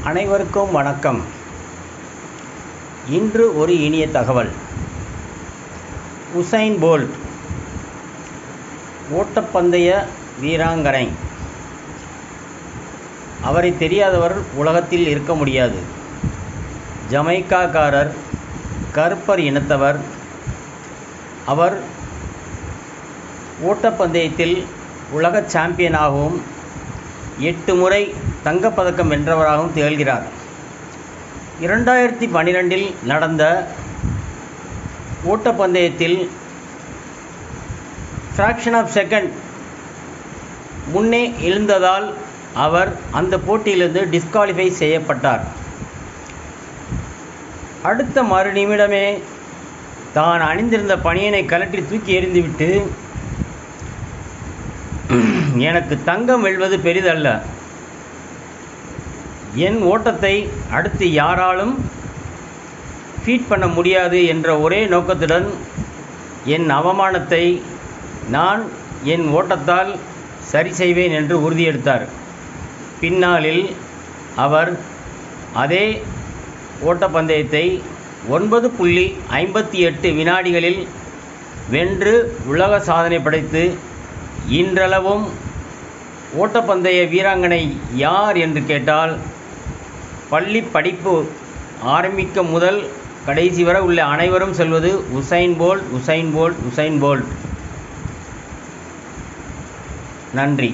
அனைவருக்கும் வணக்கம். இன்று ஒரு இனிய தகவல். உசைன் போல்ட் ஓட்டப்பந்தய வீராங்கனை. அவரை தெரியாதவர் உலகத்தில் இருக்க முடியாது. ஜமைக்காக்காரர், கருப்பர் இனத்தவர். அவர் ஓட்டப்பந்தயத்தில் உலக சாம்பியனாகவும் 8 முறை தங்கப்பதக்கம் வென்றவராகவும் திகழ்கிறார். 2012 நடந்த ஓட்டப்பந்தயத்தில் ஃப்ராக்ஷன் ஆஃப் செகண்ட் முன்னே எழுந்ததால் அவர் அந்த போட்டியிலிருந்து டிஸ்குவாலிஃபை செய்யப்பட்டார். அடுத்த மறு நிமிடமே தான் அணிந்திருந்த பனியனை கழற்றி தூக்கி எறிந்துவிட்டு, எனக்கு தங்கம் வெல்வது பெரிதல்ல, என் ஓட்டத்தை அடுத்து யாராலும் ஃபீட் பண்ண முடியாது என்ற ஒரே நோக்கத்துடன் என் அவமானத்தை நான் என் ஓட்டத்தால் சரி செய்வேன் என்று உறுதியெடுத்தார். பின்னாளில் அவர் அதே ஓட்டப்பந்தயத்தை 9.58 வினாடிகளில் வென்று உலக சாதனை படைத்து இன்றளவும் ஓட்டப்பந்தய வீராங்கனை யார் என்று கேட்டால், பள்ளி படிப்பு ஆரம்பிக்க முதல் கடைசி வரை உள்ள அனைவரும் சொல்வது Usain Bolt, Usain Bolt, Usain Bolt. நன்றி.